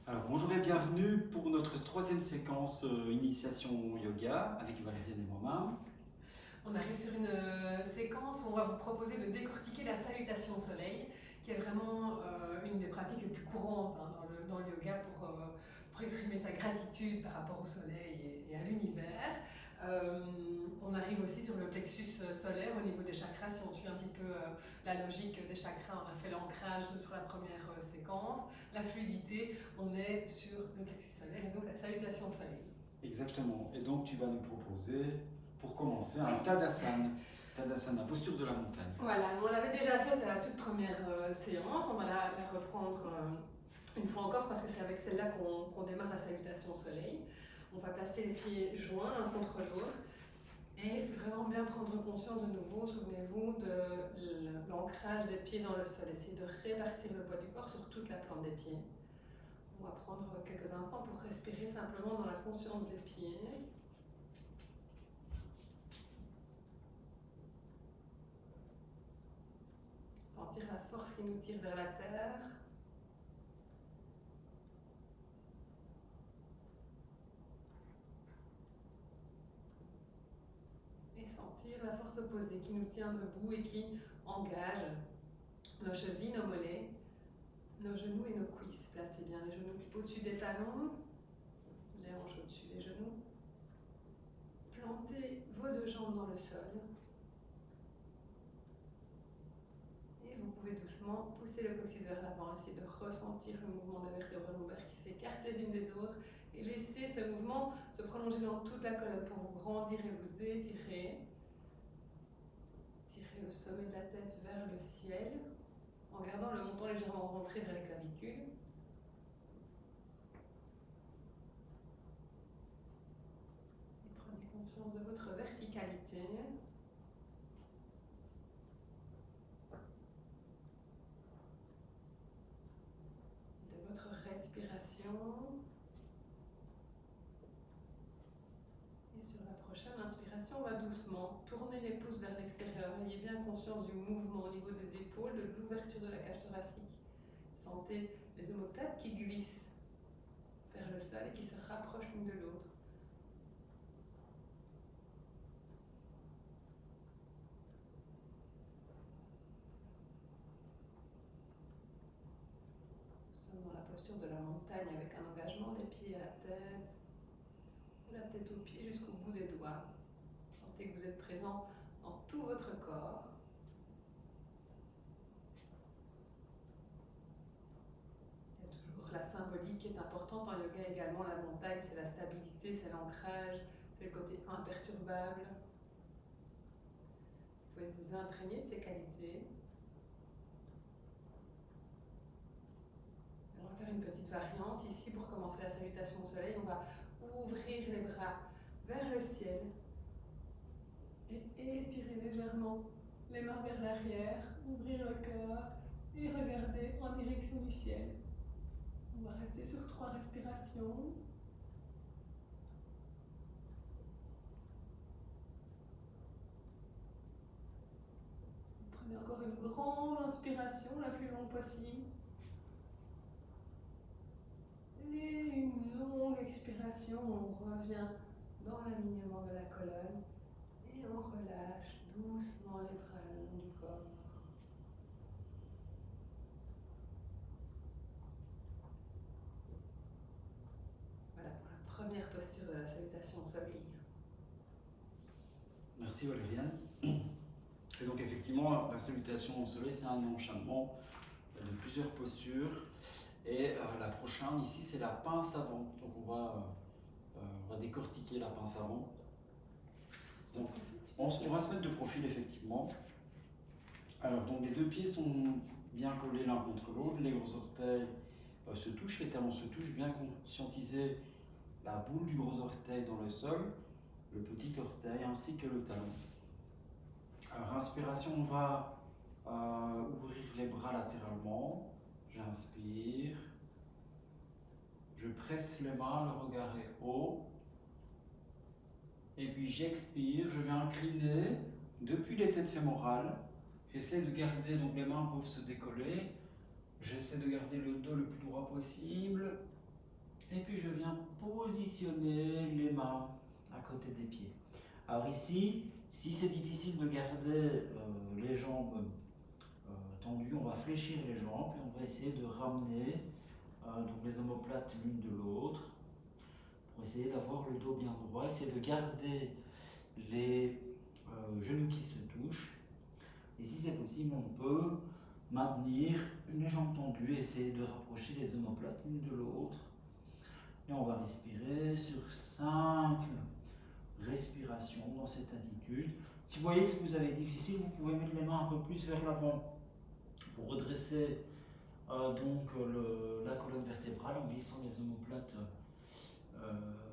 Alors, bonjour et bienvenue pour notre troisième séquence initiation au yoga avec Valériane et moi-même. On arrive sur une séquence où on va vous proposer de décortiquer la salutation au soleil, qui est vraiment une des pratiques les plus courantes dans le yoga pour exprimer sa gratitude par rapport au soleil et à l'univers. On arrive aussi sur le plexus solaire au niveau des chakras. Si on suit un petit peu la logique des chakras, on a fait l'ancrage sur la première séquence. La fluidité, on est sur le plexus solaire et donc la salutation au soleil. Exactement. Et donc, tu vas nous proposer, pour commencer, un Tadasana. Tadasana, posture de la montagne. Voilà, on l'avait déjà faite à la toute première séance. On va la reprendre une fois encore parce que c'est avec celle-là qu'on démarre la salutation au soleil. On va placer les pieds joints l'un contre l'autre et vraiment bien prendre conscience de nouveau, souvenez-vous, de l'ancrage des pieds dans le sol. Essayez de répartir le poids du corps sur toute la plante des pieds. On va prendre quelques instants pour respirer simplement dans la conscience des pieds. Sentir la force qui nous tire vers la terre. Et sentir la force opposée qui nous tient debout et qui engage nos chevilles, nos mollets, nos genoux et nos cuisses. Placez bien les genoux au-dessus des talons, les hanches au-dessus des genoux. Plantez vos deux jambes dans le sol. Et vous pouvez doucement pousser le coccyx vers l'avant, essayer de ressentir le mouvement des vertèbres lombaires qui s'écartent les unes des autres et laissez ce mouvement se prolonger dans toute la colonne pour vous grandir et vous étirer. Tirez le sommet de la tête vers le ciel en gardant le menton légèrement rentré vers les clavicules. Et prenez conscience de votre verticalité. De votre respiration. Et sur la prochaine inspiration, on va doucement tourner les pouces vers l'extérieur. Ayez bien conscience du mouvement au niveau des épaules, de l'ouverture de la cage thoracique. Sentez les omoplates qui glissent vers le sol et qui se rapprochent l'une de l'autre. Nous sommes dans la posture de la montagne avec un engagement des pieds à la tête, de la tête aux pieds jusqu'au bout des doigts. Sentez que vous êtes présent dans tout votre corps. Il y a toujours la symbolique qui est importante en yoga également. La montagne, c'est la stabilité, c'est l'ancrage, c'est le côté imperturbable. Vous pouvez vous imprégner de ces qualités. On va faire une petite variante ici pour commencer la salutation au soleil. On va ouvrir les bras vers le ciel et étirer légèrement les mains vers l'arrière, ouvrir le cœur et regarder en direction du ciel. On va rester sur 3 respirations. Prenez encore une grande inspiration, la plus longue possible. Et une longue expiration, on revient dans l'alignement de la colonne et on relâche doucement les bras le long du corps. Voilà pour la première posture de la salutation au soleil. Merci Valériane. Et donc effectivement, la salutation au soleil, c'est un enchaînement de plusieurs postures. Et la prochaine ici, c'est la pince avant. Donc on va décortiquer la pince avant. Donc on va se mettre de profil effectivement. Alors donc les deux pieds sont bien collés l'un contre l'autre, les gros orteils se touchent, les talons se touchent, bien conscientiser la boule du gros orteil dans le sol, le petit orteil ainsi que le talon. Alors inspiration, on va ouvrir les bras latéralement. J'inspire. Je presse les mains, le regard est haut. Et puis j'expire, je vais incliner depuis les têtes fémorales. J'essaie de garder, donc les mains peuvent se décoller. J'essaie de garder le dos le plus droit possible. Et puis je viens positionner les mains à côté des pieds. Alors ici, si c'est difficile de garder les jambes tendues, on va fléchir les jambes et on va essayer de ramener donc les omoplates l'une de l'autre pour essayer d'avoir le dos bien droit. Essayer de garder les genoux qui se touchent. Et si c'est possible, on peut maintenir les jambes tendues et essayer de rapprocher les omoplates l'une de l'autre. Et on va respirer sur 5 respirations dans cette attitude. Si vous voyez que vous avez difficile, vous pouvez mettre les mains un peu plus vers l'avant pour redresser la colonne vertébrale en glissant les omoplates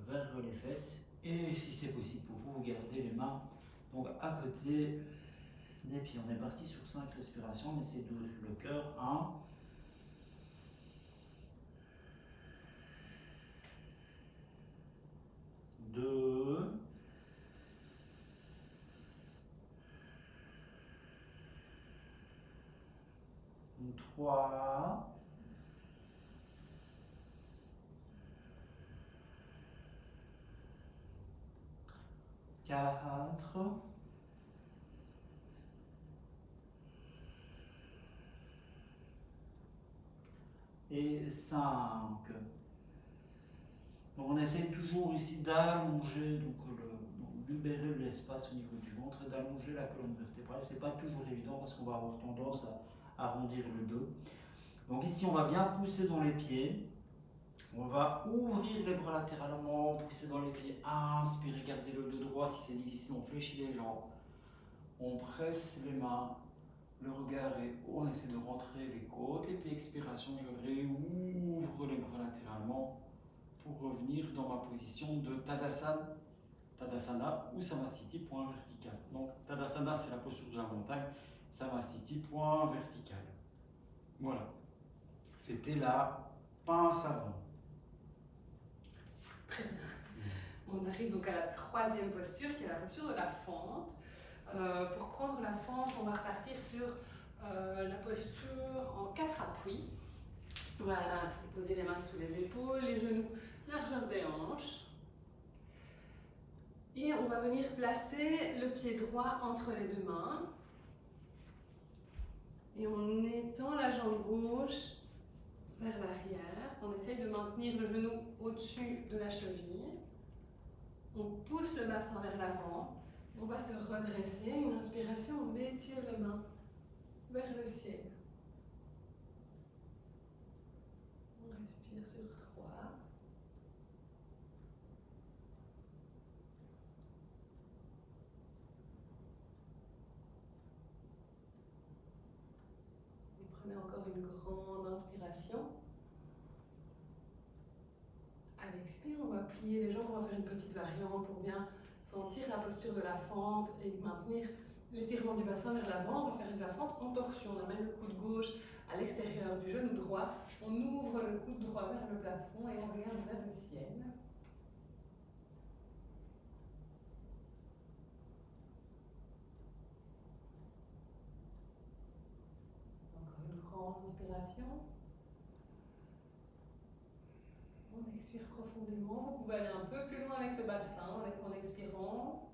vers les fesses. Et si c'est possible pour vous, vous gardez les mains donc à côté des pieds. On est parti sur 5 respirations. On essaie d'ouvrir le cœur. 1. 2. 3. 4. Et 5. Donc on essaie toujours ici d'allonger, donc libérer l'espace au niveau du ventre et d'allonger la colonne vertébrale. C'est pas toujours évident parce qu'on va avoir tendance à arrondir le dos. Donc ici on va bien pousser dans les pieds. On va ouvrir les bras latéralement, pousser dans les pieds. Inspirez, gardez le dos droit. Si c'est difficile, on fléchit les jambes. On presse les mains. Le regard est haut, on essaie de rentrer les côtes. Et puis expiration, je réouvre les bras latéralement pour revenir dans ma position de Tadasana ou Samasthiti, point vertical. Donc Tadasana, c'est la posture de la montagne. Samasthiti, point vertical. Voilà. C'était la pince avant. Très bien. On arrive donc à la troisième posture, qui est la posture de la fente. Pour prendre la fente, on va repartir sur la posture en 4 appuis. Voilà, poser les mains sous les épaules, les genoux largeur des hanches. Et on va venir placer le pied droit entre les 2 mains. Et on étend la jambe gauche vers l'arrière. On essaye de maintenir le genou au-dessus de la cheville. On pousse le bassin vers l'avant. On va se redresser. Une inspiration, on étire les mains vers le ciel. On respire sur 3. Et prenez encore une grande inspiration. À l'expire, on va plier les jambes, on va faire une petite variante pour bien sentir la posture de la fente et maintenir l'étirement du bassin vers l'avant. On va faire de la fente en torsion. On amène le coude gauche à l'extérieur du genou droit. On ouvre le coude droit vers le plafond et on regarde vers le ciel. Encore une grande inspiration. On expire profondément. Vous pouvez aller un peu plus loin avec le bassin en expirant.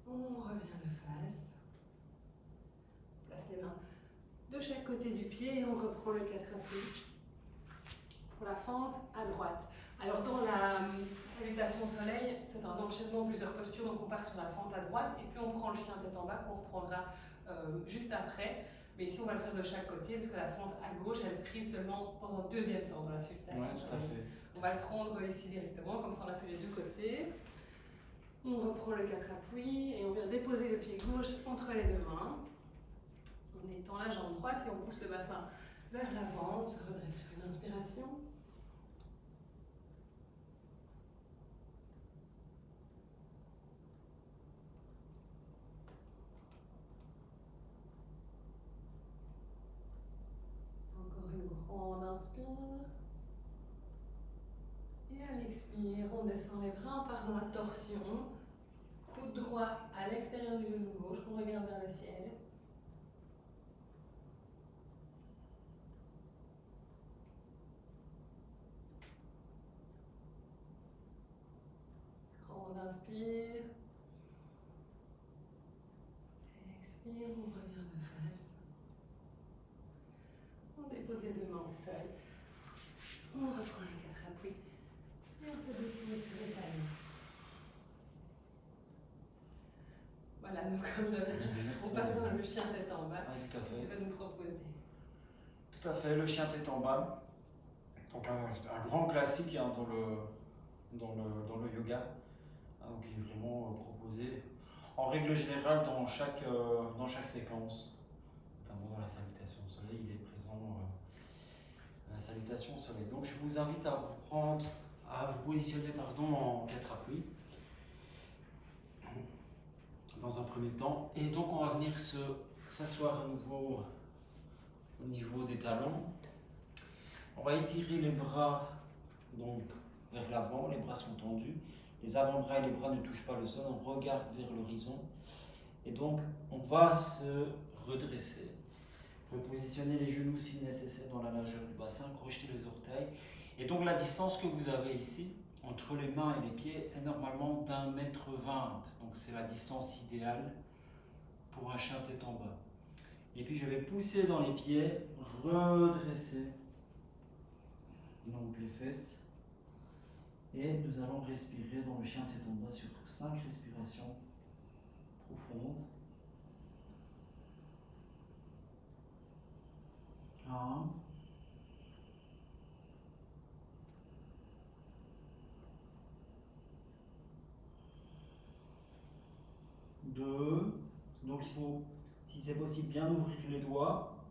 On revient de face. On place les mains de chaque côté du pied et on reprend le 4 appuis pour la fente à droite. Alors dans la salutation soleil, c'est un enchaînement de plusieurs postures, donc on part sur la fente à droite et puis on prend le chien tête en bas qu'on reprendra juste après. Mais ici on va le faire de chaque côté parce que la fente à gauche elle est prise seulement dans un deuxième temps dans la salutation soleil. Tout à fait. On va le prendre ici directement, comme ça on a fait les deux côtés. On reprend le 4 appuis et on vient déposer le pied gauche entre les 2 mains. On étend la jambe droite et on pousse le bassin vers l'avant. On se redresse sur une inspiration. Encore une grande inspire. Et à l'expire, on descend les bras, on part dans la torsion. Coude droit à l'extérieur du genou gauche, on regarde vers le ciel. inspire. Expire, on revient de face. On dépose les deux mains au sol. On reprend les quatre appuis. Et on se dépose sur les talons. Voilà, donc comme je l'avais dit, on passe dans le chien tête en bas. Oui, tout à fait. Tu vas nous proposer. Tout à fait, le chien tête en bas. Donc un grand classique hein, dans le yoga. Donc il est vraiment proposé en règle générale dans chaque séquence. Notamment dans la salutation au soleil, il est présent la salutation au soleil. Donc je vous invite à vous positionner en quatre appuis dans un premier temps. Et donc on va venir s'asseoir à nouveau au niveau des talons. On va étirer les bras donc vers l'avant, les bras sont tendus. Les avant-bras et les bras ne touchent pas le sol, on regarde vers l'horizon. Et donc on va se redresser. Repositionner les genoux si nécessaire dans la largeur du bassin, crocheter les orteils. Et donc la distance que vous avez ici, entre les mains et les pieds, est normalement d'1,20 m. Donc c'est la distance idéale pour un chien tête en bas. Et puis je vais pousser dans les pieds, redresser donc les fesses. Et nous allons respirer dans le chien tête en bas sur 5 respirations profondes. 1, 2, donc il faut, si c'est possible, bien ouvrir les doigts,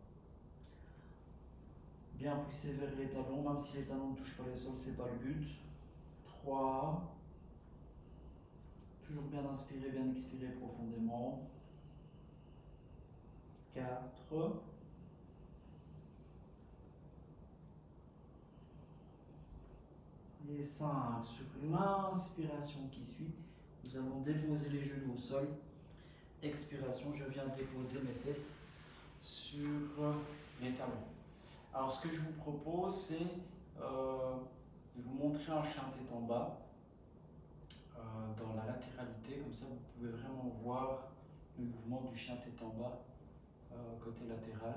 bien pousser vers les talons, même si les talons ne touchent pas le sol, c'est pas le but. 3, toujours bien inspirer, bien expirer profondément. 4, et 5. Sur l'inspiration qui suit, nous allons déposer les genoux au sol. Expiration, je viens déposer mes fesses sur les talons. Alors ce que je vous propose, c'est de vous montrer un chien tête en bas dans la latéralité, comme ça vous pouvez vraiment voir le mouvement du chien tête en bas côté latéral.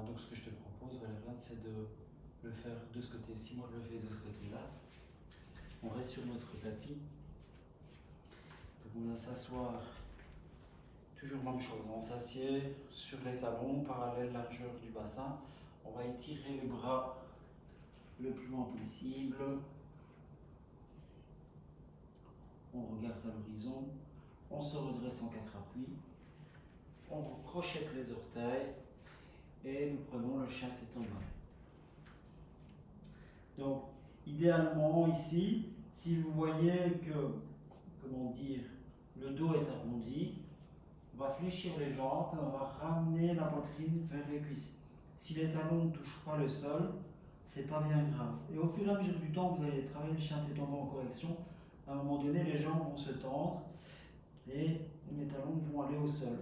Donc ce que je te propose, Valériane, c'est de le faire de ce côté-ci, moi je le fais de ce côté-là. On reste sur notre tapis. Donc on va s'asseoir, toujours même chose, on s'assied sur les talons, parallèle largeur du bassin. On va étirer les bras le plus loin possible. On regarde à l'horizon, on se redresse en 4 appuis, on crochette les orteils et nous prenons le chien tête en bas. Donc, idéalement ici, si vous voyez que, comment dire, le dos est arrondi, on va fléchir les jambes et on va ramener la poitrine vers les cuisses. Si les talons ne touchent pas le sol, c'est pas bien grave. Et au fur et à mesure du temps que vous allez travailler le chien tête en bas en correction, à un moment donné, les jambes vont se tendre et les talons vont aller au sol.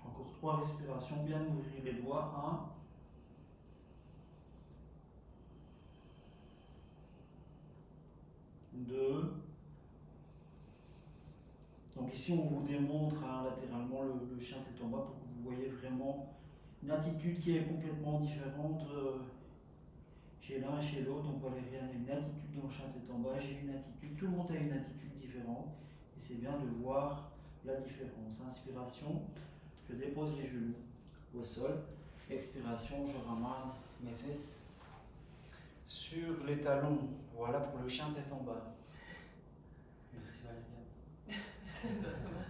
Encore 3 respirations, bien ouvrir les doigts. 1, 2. Donc ici, on vous démontre latéralement le chien tête en bas pour que vous voyez vraiment une attitude qui est complètement différente chez l'un et chez l'autre. Donc Valériane a une attitude dans le chien tête en bas, j'ai une attitude, tout le monde a une attitude différente. Et c'est bien de voir la différence. Inspiration, je dépose les genoux au sol. Expiration, je ramène mes fesses sur les talons. Voilà pour le chien tête en bas. Merci Valériane. Merci à toi Thomas.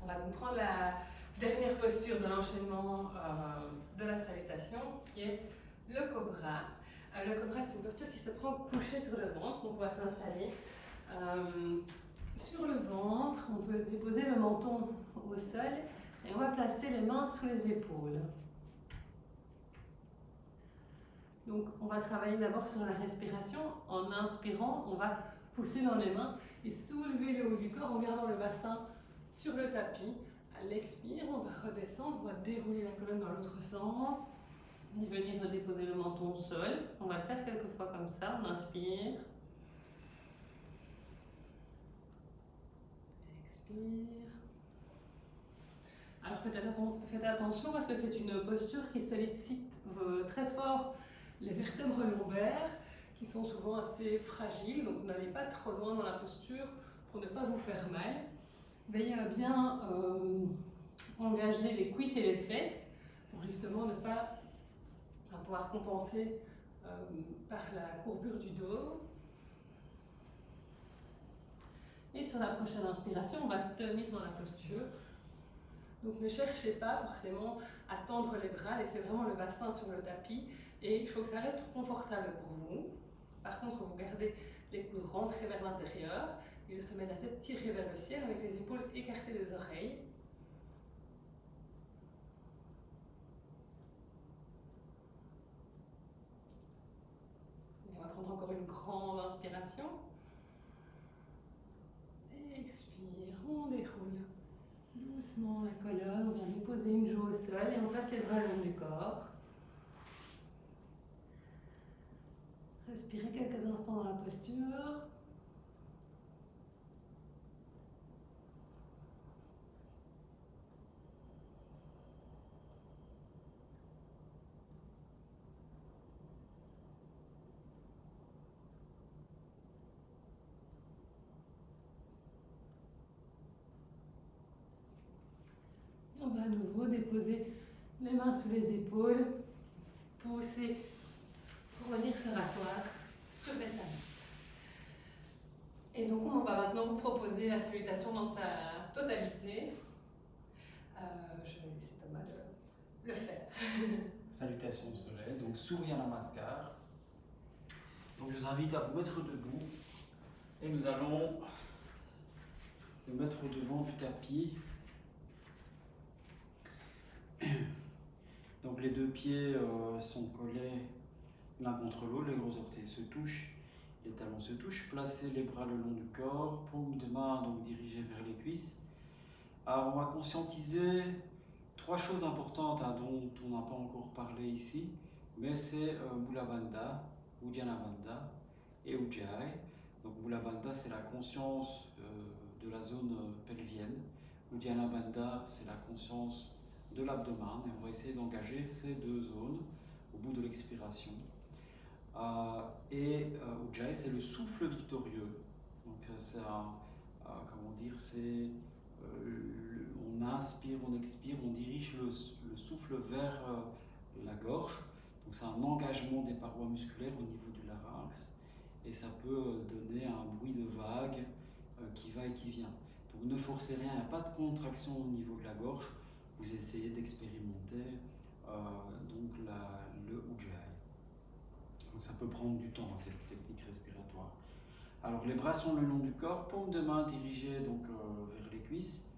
On va donc prendre la dernière posture de l'enchaînement de la salutation qui est le cobra. Le cobra, c'est une posture qui se prend couché sur le ventre, donc on va s'installer sur le ventre, on peut déposer le menton au sol et on va placer les mains sous les épaules. Donc on va travailler d'abord sur la respiration. En inspirant, on va pousser dans les mains et soulever le haut du corps en gardant le bassin sur le tapis. À l'expire, on va redescendre, on va dérouler la colonne dans l'autre sens. Et venir redéposer le menton au sol. On va le faire quelques fois comme ça. On inspire. Expire. Alors faites attention parce que c'est une posture qui sollicite très fort les vertèbres lombaires qui sont souvent assez fragiles. Donc n'allez pas trop loin dans la posture pour ne pas vous faire mal. Veillez à bien engager les cuisses et les fesses pour justement ne pas pouvoir compenser par la courbure du dos. Et sur la prochaine inspiration, on va tenir dans la posture. Donc ne cherchez pas forcément à tendre les bras, laissez vraiment le bassin sur le tapis et il faut que ça reste confortable pour vous. Par contre, vous gardez les coudes rentrés vers l'intérieur et le sommet de la tête tiré vers le ciel avec les épaules écartées des oreilles. Et on va prendre encore une grande inspiration. Et expire, on déroule doucement la colonne, on vient déposer une joue au sol et on passe les bras le long du corps. Respirez quelques instants dans la posture. On va à nouveau déposer les mains sous les épaules, pousser pour venir se rasseoir sur les talons. Et donc on va maintenant vous proposer la salutation dans sa totalité. Je vais laisser Thomas le faire. Salutations au soleil, donc Surya Namaskar. Donc je vous invite à vous mettre debout et nous allons nous mettre au devant du tapis. Donc les deux pieds sont collés l'un contre l'autre, les gros orteils se touchent, les talons se touchent. Placez les bras le long du corps, paume de main donc dirigée vers les cuisses. Alors on va conscientiser trois choses importantes dont on n'a pas encore parlé ici, mais c'est Mula Bandha, Uddiyana Bandha et Ujjayi. Donc Mula Bandha c'est la conscience de la zone pelvienne, Uddiyana Bandha c'est la conscience de l'abdomen et on va essayer d'engager ces deux zones au bout de l'expiration. Ujjayi c'est le souffle victorieux. Donc c'est comment dire, c'est on inspire, on expire, on dirige le souffle vers la gorge. Donc c'est un engagement des parois musculaires au niveau du larynx et ça peut donner un bruit de vague qui va et qui vient. Donc ne forcez rien, il n'y a pas de contraction au niveau de la gorge. Vous essayez d'expérimenter le Ujjayi. Donc ça peut prendre du temps, cette technique respiratoire. Alors les bras sont le long du corps, paume de main dirigée donc vers les cuisses.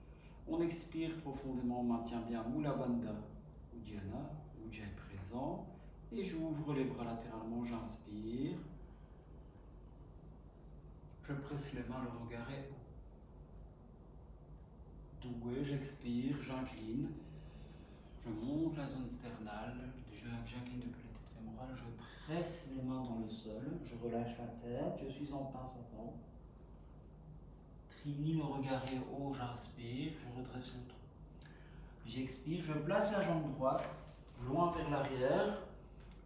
On expire profondément, on maintient bien Mula Bandha, Uddiyana, Ujjayi présent. Et j'ouvre les bras latéralement, j'inspire. Je presse les mains, le regard est doué, j'expire, j'incline. Je monte la zone sternale, j'incline depuis la tête fémorale, je presse les mains dans le sol, je relâche la tête, je suis en pince avant. Trini, le regard est haut, j'inspire, je redresse le tronc. J'expire, je place la jambe droite, loin vers l'arrière,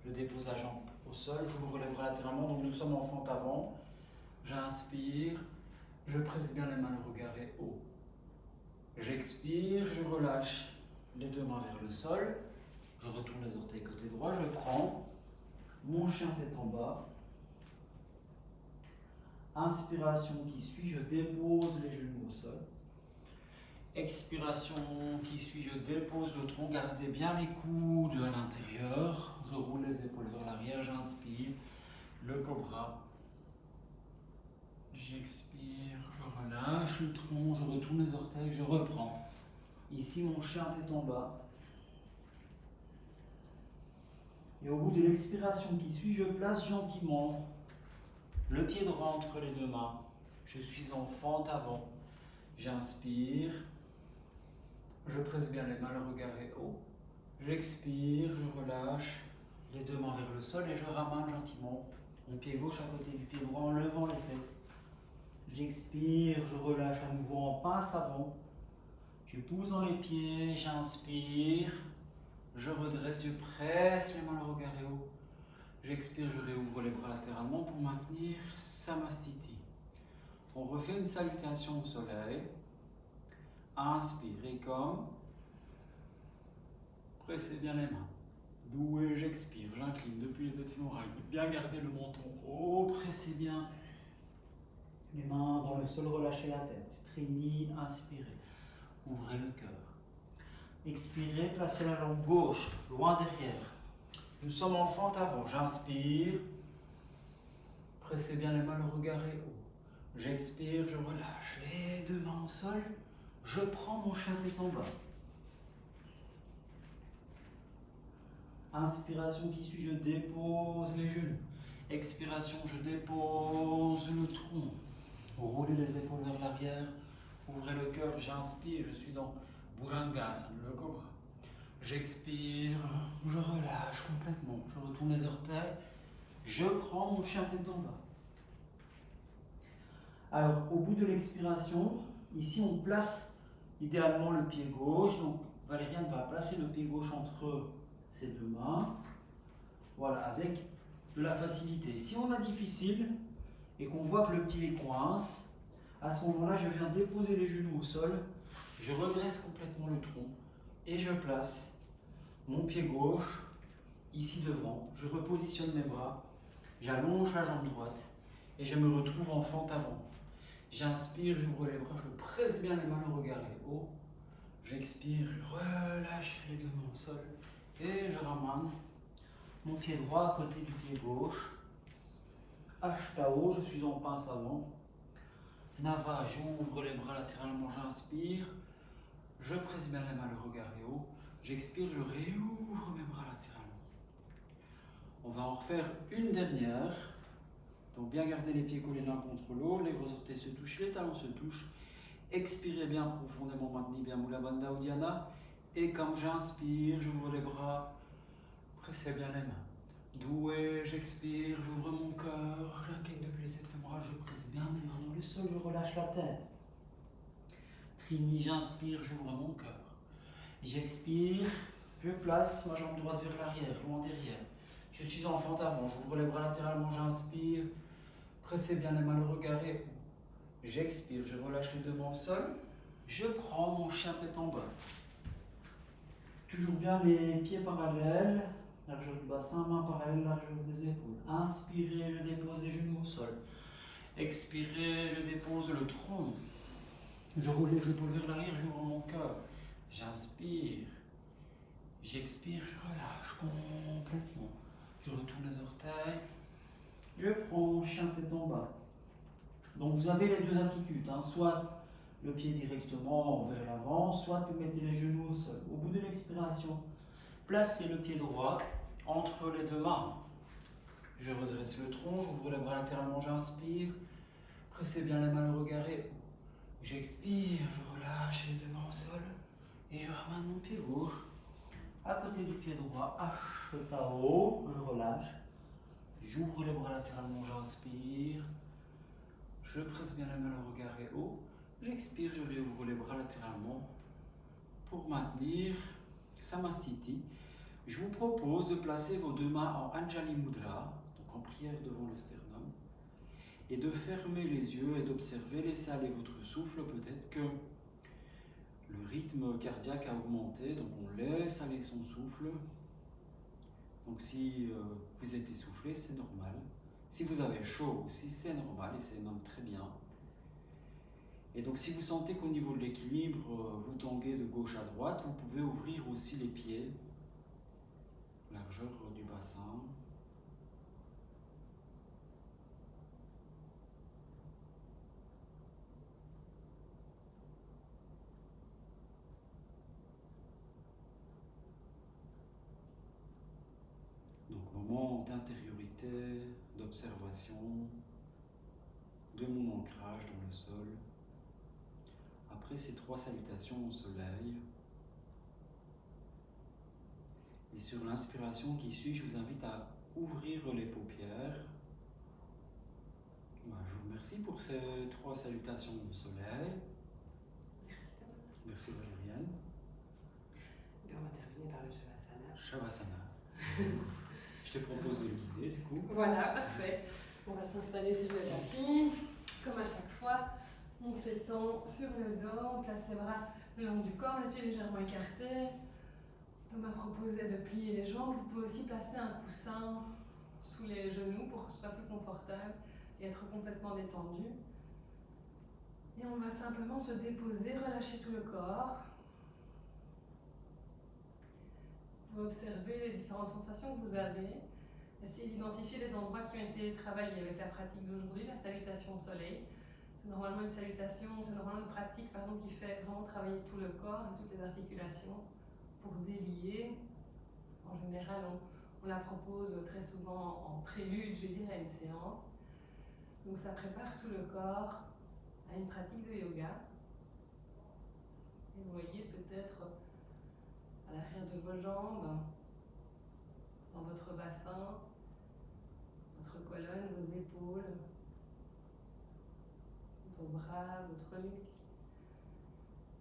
je dépose la jambe au sol, j'ouvre les bras latéralement, donc nous sommes en fente avant. J'inspire, je presse bien les mains, le regard est haut. J'expire, je relâche les deux mains vers le sol, je retourne les orteils côté droit, je prends mon chien tête en bas. Inspiration qui suit, je dépose les genoux au sol. Expiration qui suit, je dépose le tronc, gardez bien les coudes à l'intérieur. Je roule les épaules vers l'arrière, j'inspire, le cobra. J'expire, je relâche le tronc, je retourne les orteils, je reprends. Ici, mon chien tête en bas. Et au bout de l'expiration qui suit, je place gentiment le pied droit entre les deux mains. Je suis en fente avant. J'inspire. Je presse bien les mains, le regard est haut. J'expire, je relâche. les deux mains vers le sol et je ramène gentiment mon pied gauche à côté du pied droit en levant les fesses. J'expire, je relâche à nouveau en pince avant. Je pousse dans les pieds, j'inspire. Je redresse, je presse les mains, le regard est haut. J'expire, je réouvre les bras latéralement pour maintenir Samastiti. On refait une salutation au soleil. Inspirez comme. Pressez bien les mains. Doué, j'expire, j'incline depuis les têtes fémorales. Bien garder le menton haut, pressez bien. Les mains dans le sol, relâchez la tête. Trini, inspirez. Ouvrez le cœur. Expirez, placez la jambe gauche, loin derrière. Nous sommes en fente avant. J'inspire. Pressez bien les mains, le regard est haut. J'expire, je relâche. Les deux mains au sol. Je prends mon chien tête en bas. Inspiration qui suit, je dépose les genoux. Expiration, je dépose le tronc. Roulez les épaules vers l'arrière. Ouvrez le cœur, j'inspire, je suis dans Bhujangasana, le cobra. J'expire, je relâche complètement. Je retourne les orteils. Je prends mon chien tête en bas. Alors, au bout de l'expiration, ici on place idéalement le pied gauche. Donc, Valériane va placer le pied gauche entre ses deux mains. Voilà, avec de la facilité. Si on a difficile et qu'on voit que le pied coince, à ce moment-là, je viens déposer les genoux au sol. Je redresse complètement le tronc et je place mon pied gauche ici devant. Je repositionne mes bras. J'allonge la jambe droite et je me retrouve en fente avant. J'inspire, j'ouvre les bras, je presse bien les mains, le regard est haut. J'expire, je relâche les deux mains au sol et je ramène mon pied droit à côté du pied gauche. Ashtao, je suis en pince avant. Nava, j'ouvre les bras latéralement, j'inspire. Je presse bien les mains, le regard est haut. J'expire, je réouvre mes bras latéralement. On va en refaire une dernière. Donc bien garder les pieds collés l'un contre l'autre, les gros orteils se touchent, les talons se touchent. Expirez bien profondément, maintenez bien Mula Bandha Uddiyana. Et comme j'inspire, j'ouvre les bras, pressez bien les mains. Doué, j'expire, j'ouvre mon cœur, j'incline depuis les sept fémorales, je presse bien mes mains dans le sol, je relâche la tête. Trini, j'inspire, j'ouvre mon cœur. J'expire, je place ma jambe droite vers l'arrière, loin derrière. Je suis en fente avant, j'ouvre les bras latéralement, j'inspire. Pressez bien les mains, le regard est haut. J'expire, je relâche les deux mains au sol. Je prends mon chien tête en bas. Toujours bien les pieds parallèles, largeur du bassin, main parallèle, largeur des épaules. Inspirez, je dépose les genoux au sol. Expirez, je dépose le tronc. Je roule les épaules vers l'arrière, j'ouvre mon cœur. J'inspire. J'expire, je relâche complètement. Je retourne les orteils. Je prends mon chien tête en bas. Donc vous avez les deux attitudes, hein. Soit le pied directement vers l'avant, soit vous mettez les genoux au sol. Au bout de l'expiration, placez le pied droit entre les deux mains. Je redresse le tronc, j'ouvre les bras latéralement, j'inspire. Pressez bien les mains, le regard est haut. J'expire, je relâche les deux mains au sol et je ramène mon pied gauche à côté du pied droit. Ashtao, je relâche. J'ouvre les bras latéralement, j'inspire. Je presse bien la main, le regard est haut. J'expire, je réouvre les bras latéralement pour maintenir Samastiti. Je vous propose de placer vos deux mains en Anjali Mudra, donc en prière devant le sternum, et de fermer les yeux et d'observer, laisser aller votre souffle. Peut-être que le rythme cardiaque a augmenté, donc on laisse aller son souffle. Donc si vous êtes essoufflé, c'est normal. Si vous avez chaud aussi, c'est normal et c'est même très bien. Et donc si vous sentez qu'au niveau de l'équilibre, vous tanguez de gauche à droite, vous pouvez ouvrir aussi les pieds, largeur du bassin. Donc moment d'intériorité, d'observation, de mon ancrage dans le sol. Après ces trois salutations au soleil, sur l'inspiration qui suit, je vous invite à ouvrir les paupières. Voilà, je vous remercie pour ces 3 salutations de soleil. Merci Thomas. Merci Valériane. Et on va terminer par le Shavasana. Shavasana. Je te propose de le guider du coup. Voilà, parfait. On va s'installer sur le tapis. Comme à chaque fois, on s'étend sur le dos, on place les bras le long du corps, les pieds légèrement écartés. Thomas proposait de plier les jambes. Vous pouvez aussi placer un coussin sous les genoux pour que ce soit plus confortable et être complètement détendu. Et on va simplement se déposer, relâcher tout le corps. Vous observez les différentes sensations que vous avez. Essayez d'identifier les endroits qui ont été travaillés avec la pratique d'aujourd'hui, la salutation au soleil. C'est normalement une salutation, c'est normalement une pratique qui fait vraiment travailler tout le corps et toutes les articulations pour délier. En général, on la propose très souvent en prélude, je dirais, à une séance. Donc ça prépare tout le corps à une pratique de yoga. Et vous voyez peut-être à l'arrière de vos jambes, dans votre bassin, votre colonne, vos épaules, vos bras, votre nuque.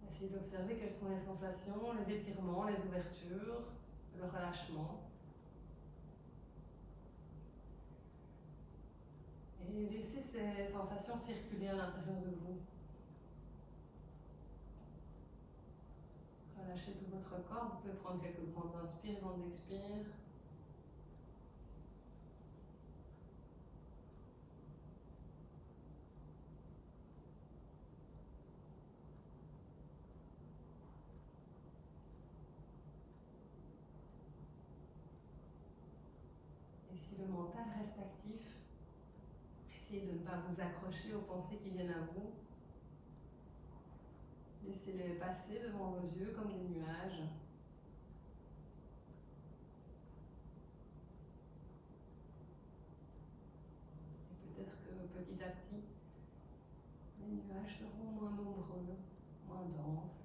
Essayez d'observer quelles sont les sensations, les étirements, les ouvertures, le relâchement. Et laissez ces sensations circuler à l'intérieur de vous. Relâchez tout votre corps. Vous pouvez prendre quelques grands inspires, grands expires. Et si le mental reste actif, essayez de ne pas vous accrocher aux pensées qui viennent à vous. Laissez-les passer devant vos yeux comme des nuages. Et peut-être que petit à petit, les nuages seront moins nombreux, moins denses.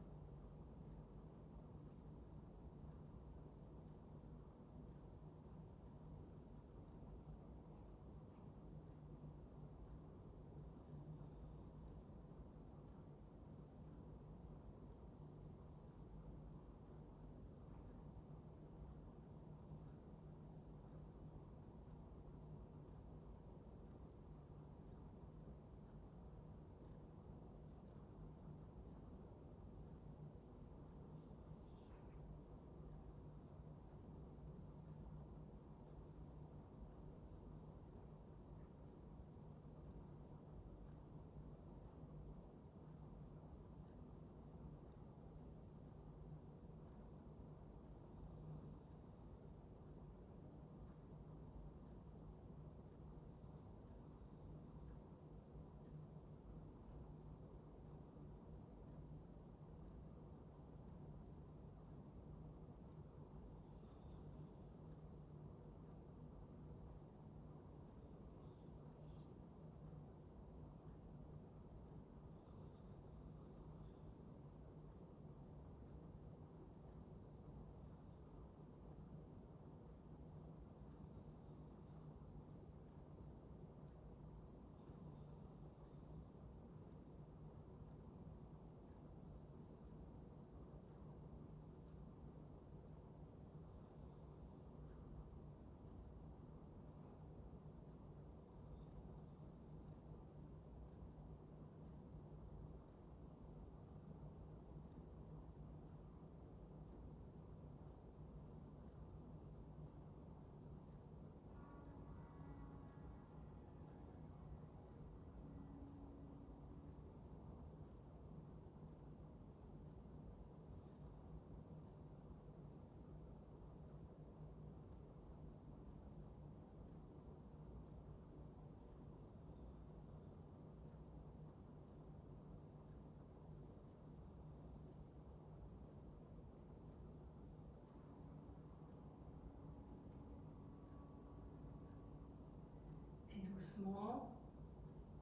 Doucement,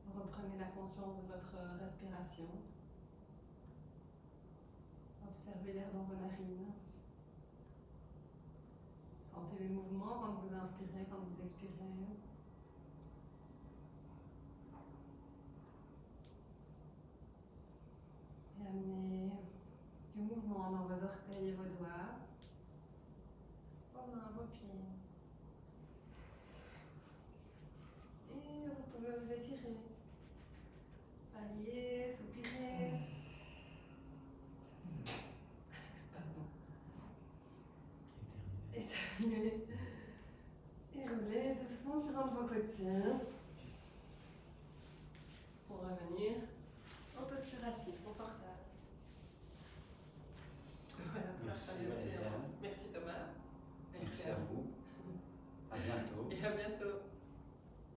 vous reprenez la conscience de votre respiration. Observez l'air dans vos narines. sentez les mouvements quand vous inspirez, quand vous expirez?